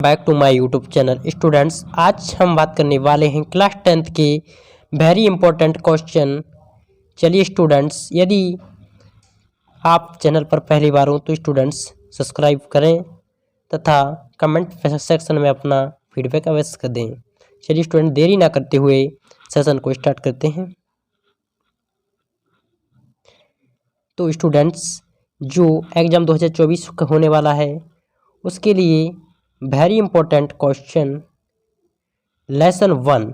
Back to my YouTube channel students. आज हम बात करने वाले हैं क्लास 10th के वेरी इंपॉर्टेंट क्वेश्चन। चलिए स्टूडेंट्स, यदि आप चैनल पर पहली बार हो तो स्टूडेंट्स सब्सक्राइब करें तथा कमेंट सेक्शन में अपना फीडबैक अवश्य कर दें। चलिए स्टूडेंट, देरी ना करते हुए सेशन को स्टार्ट करते हैं। तो स्टूडेंट्स, जो एग्ज़ाम 2024 का होने वाला है उसके लिए वेरी इंपॉर्टेंट क्वेश्चन लेसन 1,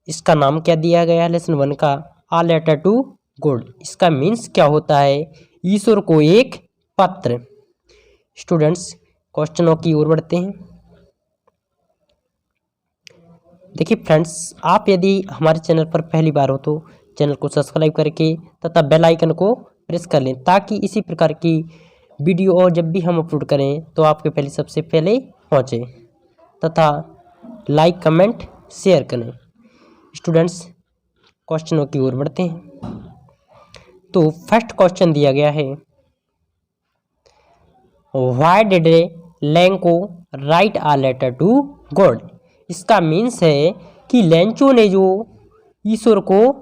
इसका नाम क्या दिया गया है लेसन 1 का? A letter to God. इसका मीन्स क्या होता है? ईश्वर को एक पत्र। स्टूडेंट्स, क्वेश्चनों की ओर बढ़ते हैं। देखिए फ्रेंड्स, आप यदि हमारे चैनल पर पहली बार हो तो चैनल को सब्सक्राइब करके तथा बेल आइकन को प्रेस कर लें ताकि इसी प्रकार की वीडियो और जब भी हम अपलोड करें तो आपके पहले सबसे पहले पहुंचे तथा लाइक कमेंट शेयर करें। स्टूडेंट्स, क्वेश्चनों की ओर बढ़ते हैं। तो फर्स्ट क्वेश्चन दिया गया है, why did Lencho write a letter to God. इसका मीन्स है कि लेंचो ने जो ईश्वर को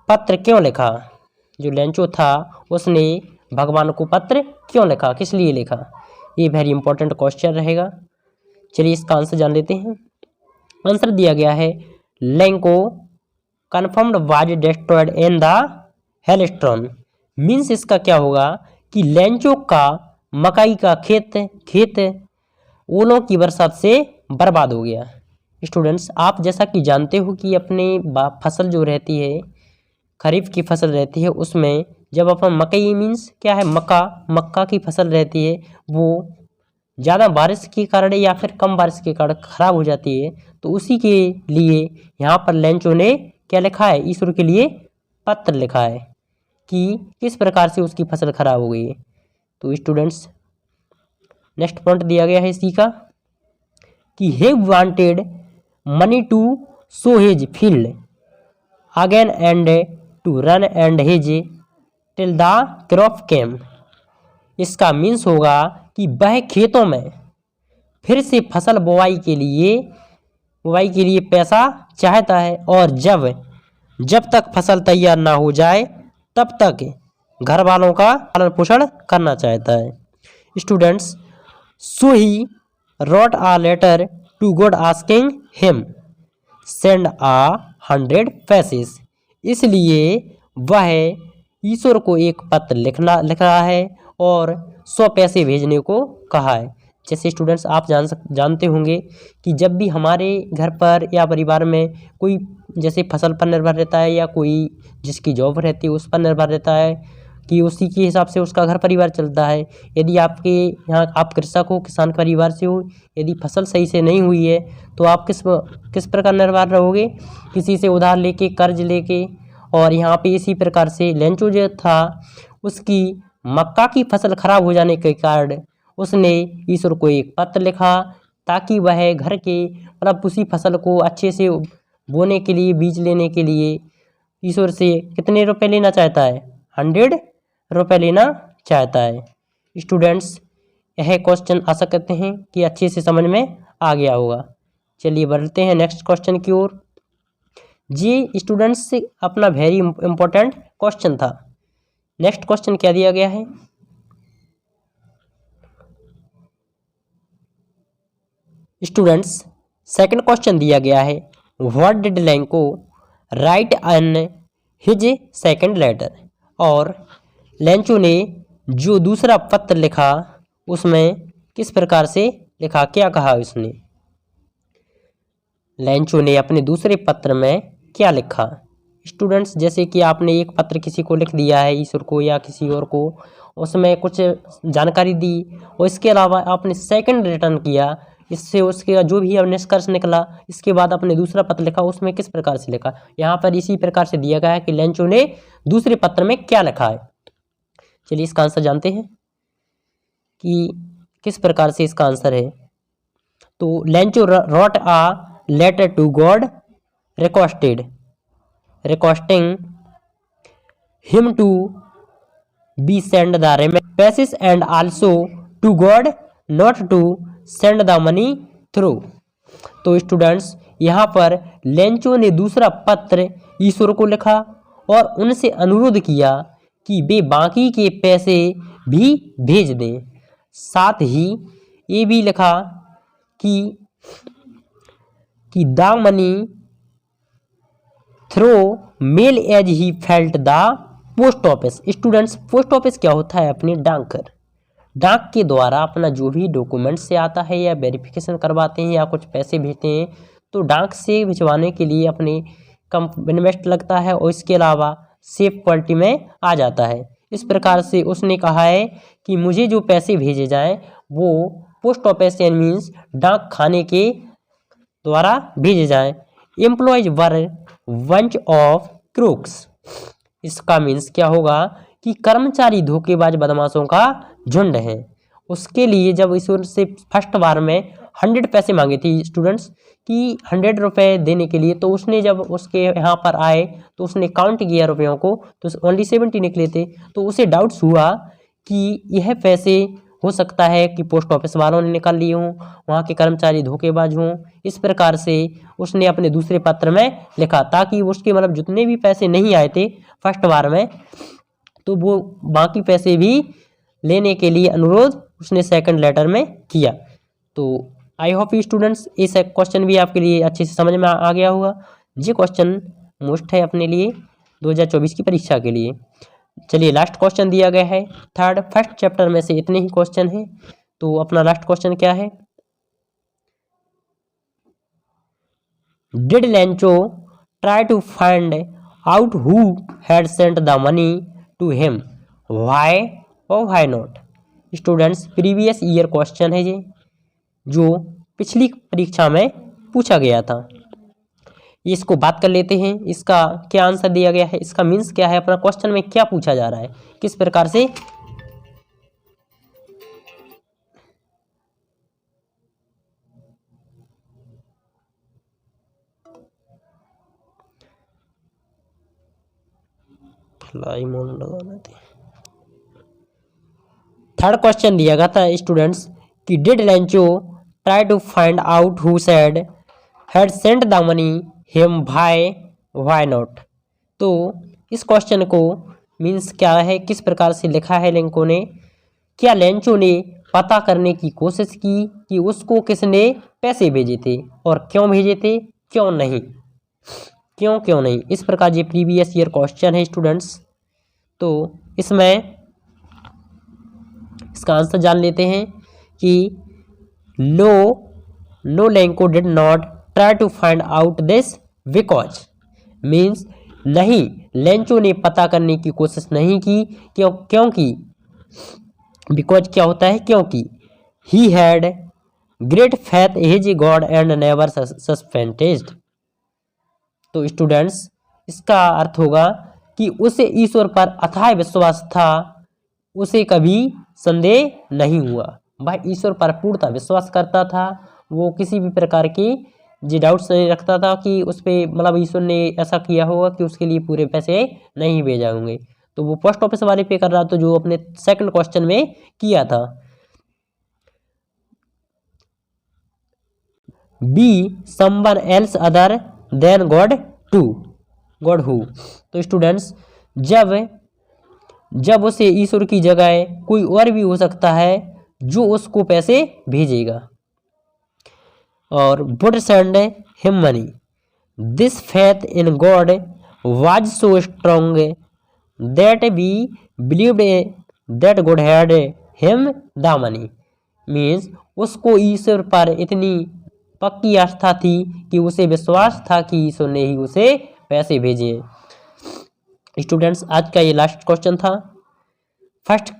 पत्र क्यों लिखा। जो लेंचो था उसने भगवान को पत्र क्यों लिखा, किस लिए लिखा? ये वेरी इंपॉर्टेंट क्वेश्चन रहेगा। चलिए इसका आंसर जान लेते हैं। आंसर दिया गया है, Lencho confirmed was destroyed in the hailstorm. Means इसका क्या होगा कि लेंचो का मकई का खेत ओलों की बरसात से बर्बाद हो गया। स्टूडेंट्स, आप जैसा कि जानते हो कि अपने फसल जो रहती है, खरीफ की फसल रहती है, उसमें जब अपन मकई मीन्स क्या है, मक्का की फसल रहती है, वो ज़्यादा बारिश के कारण या फिर कम बारिश के कारण ख़राब हो जाती है। तो उसी के लिए यहाँ पर लेंचो ने क्या लिखा है? ईश्वर के लिए पत्र लिखा है कि किस प्रकार से उसकी फसल खराब हो गई है। तो स्टूडेंट्स, नेक्स्ट पॉइंट दिया गया है इसी का कि he wanted money to sow his field again and to run and his till the crop came। इसका मीन्स होगा कि वह खेतों में फिर से फसल बुवाई के लिए पैसा चाहता है और जब तक फसल तैयार ना हो जाए तब तक घर वालों का पालन पोषण करना चाहता है। Students, so he wrote a letter to God asking him send 100 पैसेस। इसलिए वह ईश्वर को एक पत्र लिख रहा है और 100 पैसे भेजने को कहा है। जैसे स्टूडेंट्स, आप जानते होंगे कि जब भी हमारे घर पर या परिवार में कोई जैसे फसल पर निर्भर रहता है या कोई जिसकी जॉब रहती है उस पर निर्भर रहता है कि उसी के हिसाब से उसका घर परिवार चलता है। यदि आपके यहाँ आप कृषक हो, किसान परिवार से हो, यदि फसल सही से नहीं हुई है तो आप किस प्रकार निर्भर रहोगे? किसी से उधार लेके, कर्ज लेके। और यहाँ पे इसी प्रकार से लेंचो जो था, उसकी मक्का की फसल खराब हो जाने के कारण उसने ईश्वर को एक पत्र लिखा ताकि वह घर के मतलब उसी फसल को अच्छे से बोने के लिए, बीज लेने के लिए ईश्वर से कितने रुपए लेना चाहता है? 100 रुपये लेना चाहता है। स्टूडेंट्स, यह क्वेश्चन आशा करते हैं कि अच्छे से समझ में आ गया होगा। चलिए बढ़ते हैं नेक्स्ट क्वेश्चन की ओर। जी स्टूडेंट्स, अपना वेरी इंपॉर्टेंट क्वेश्चन था। नेक्स्ट क्वेश्चन क्या दिया गया है? स्टूडेंट्स, सेकंड क्वेश्चन दिया गया है, what did Lencho write in his second letter. और लेंचो ने जो दूसरा पत्र लिखा उसमें किस प्रकार से लिखा, क्या कहा उसने? लेंचो ने अपने दूसरे पत्र में क्या लिखा? स्टूडेंट्स, जैसे कि आपने एक पत्र किसी को लिख दिया है, ईश्वर को या किसी और को, उसमें कुछ जानकारी दी और इसके अलावा आपने सेकंड रिटर्न किया, इससे उसके जो भी निष्कर्ष निकला, इसके बाद आपने दूसरा पत्र लिखा, उसमें किस प्रकार से लिखा? यहाँ पर इसी प्रकार से दिया गया है कि लेंचो ने दूसरे पत्र में क्या लिखा है। चलिए इसका आंसर जानते हैं कि किस प्रकार से इसका आंसर है। तो Lencho wrote a letter to God requesting him to be sent the remaining pieces and also to God not to send the money through. तो स्टूडेंट्स यहाँ पर लेंचो ने दूसरा पत्र ईश्वर को लिखा और उनसे अनुरोध किया कि वे बाकी के पैसे भी भेज दें। साथ ही ये भी लिखा कि the money through mail as he felt the post office. Students post office क्या होता है? अपने डाकघर। डाक के द्वारा अपना जो भी डॉक्यूमेंट से आता है या वेरिफिकेशन करवाते हैं या कुछ पैसे भेजते हैं तो डाक से भिजवाने के लिए अपने कम इन्वेस्ट लगता है और इसके अलावा सेफ क्वालिटी में आ जाता है। इस प्रकार से उसने कहा है कि मुझे जो पैसे भेजे जाएं वो पोस्ट ऑफिस मीन्स डाक खाने के द्वारा भेजे जाएं। Employees were bunch of crooks. इसका मीन्स क्या होगा कि कर्मचारी धोखेबाज बदमाशों का झुंड है। उसके लिए जब ईश्वर से फर्स्ट बार में 100 पैसे मांगे थे स्टूडेंट्स कि 100 रुपये देने के लिए, तो उसने जब उसके यहाँ पर आए तो उसने काउंट किया रुपयों को तो ओनली 70 निकले थे। तो उसे डाउट्स हुआ कि यह पैसे हो सकता है कि पोस्ट ऑफिस वालों ने निकाल लिए हों, वहाँ के कर्मचारी धोखेबाज हों। इस प्रकार से उसने अपने दूसरे पत्र में लिखा ताकि उसके मतलब जितने भी पैसे नहीं आए थे फर्स्ट बार में तो वो बाकी पैसे भी लेने के लिए अनुरोध उसने सेकंड लेटर में किया। तो आई होप स्टूडेंट्स इस क्वेश्चन भी आपके लिए अच्छे से समझ में आ गया होगा। ये क्वेश्चन मोस्ट है अपने लिए 2024 की परीक्षा के लिए। चलिए लास्ट क्वेश्चन दिया गया है फर्स्ट चैप्टर में से इतने ही क्वेश्चन हैं। तो अपना लास्ट क्वेश्चन क्या है? Did Lencho try to find out who had sent the money to him, why और why not? Students previous year question है ये जो पिछली परीक्षा में पूछा गया था। इसको बात कर लेते हैं, इसका क्या आंसर दिया गया है, इसका मीन्स क्या है, अपना क्वेश्चन में क्या पूछा जा रहा है, किस प्रकार से थर्ड क्वेश्चन दिया गया था स्टूडेंट्स कि did Lencho try to find out who said had sent the money him, why not? तो इस क्वेश्चन को मीन्स क्या है, किस प्रकार से लिखा है लेंको ने, क्या लेंचो ने पता करने की कोशिश की कि उसको किसने पैसे भेजे थे और क्यों भेजे थे, क्यों नहीं, क्यों नहीं। इस प्रकार ये प्रीवियस ईयर क्वेश्चन है स्टूडेंट्स। तो इसमें इसका आंसर जान लेते हैं कि no Lencho did not try to find out this because means नहीं, लेंचो ने पता करने की कोशिश नहीं की क्योंकि बिकॉज क्या होता है, क्योंकि he had great faith his God and never suspected. तो स्टूडेंट्स इसका अर्थ होगा कि उसे ईश्वर पर अथाह विश्वास था, उसे कभी संदेह नहीं हुआ। वह ईश्वर पर पूर्णतः विश्वास करता था, वो किसी भी प्रकार की जी डाउट्स नहीं रखता था कि उस पर मतलब ईश्वर ने ऐसा किया होगा कि उसके लिए पूरे पैसे नहीं भेजा होंगे। तो वो पोस्ट ऑफिस वाले पे कर रहा था जो अपने सेकंड क्वेश्चन में किया था। Be someone else other than God who. तो स्टूडेंट्स जब उसे ईश्वर की जगह कोई और भी हो सकता है जो उसको पैसे भेजेगा। और would send him money. This faith in God was so strong that we believed that God had him the money. Means उसको ईश्वर पर इतनी पक्की आस्था थी कि उसे विश्वास था कि ईश्वर ने ही उसे पैसे भेजे। स्टूडेंट्स आज का ये लास्ट क्वेश्चन था। फर्स्ट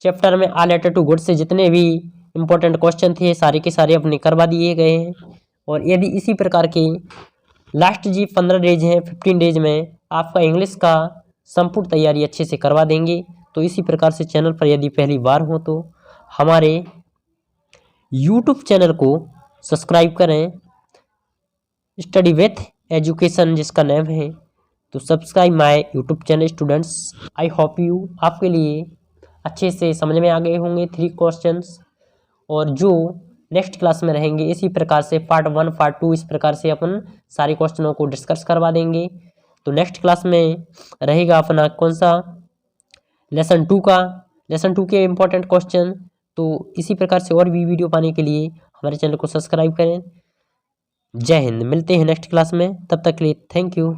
चैप्टर में ऑल लेटर टू गुड से जितने भी इंपॉर्टेंट क्वेश्चन थे सारे के सारे अपने करवा दिए गए हैं। और यदि इसी प्रकार के लास्ट जी 15 डेज हैं 15 डेज में आपका इंग्लिश का संपूर्ण तैयारी अच्छे से करवा देंगे। तो इसी प्रकार से चैनल पर यदि पहली बार हो तो हमारे यूट्यूब चैनल को सब्सक्राइब करें, स्टडी विथ एजुकेशन जिसका नाम है। तो subscribe my YouTube channel students. I hope you आपके लिए अच्छे से समझ में आ गए होंगे 3 क्वेश्चंस। और जो नेक्स्ट क्लास में रहेंगे इसी प्रकार से पार्ट 1 पार्ट 2 इस प्रकार से अपन सारे क्वेश्चनों को डिस्कस करवा देंगे। तो नेक्स्ट क्लास में रहेगा अपना कौन सा, लेसन 2 का, लेसन 2 के इम्पोर्टेंट क्वेश्चन। तो इसी प्रकार से और भी वीडियो पाने के लिए हमारे चैनल को सब्सक्राइब करें। जय हिंद, मिलते हैं नेक्स्ट क्लास में, तब तक के लिए थैंक यू।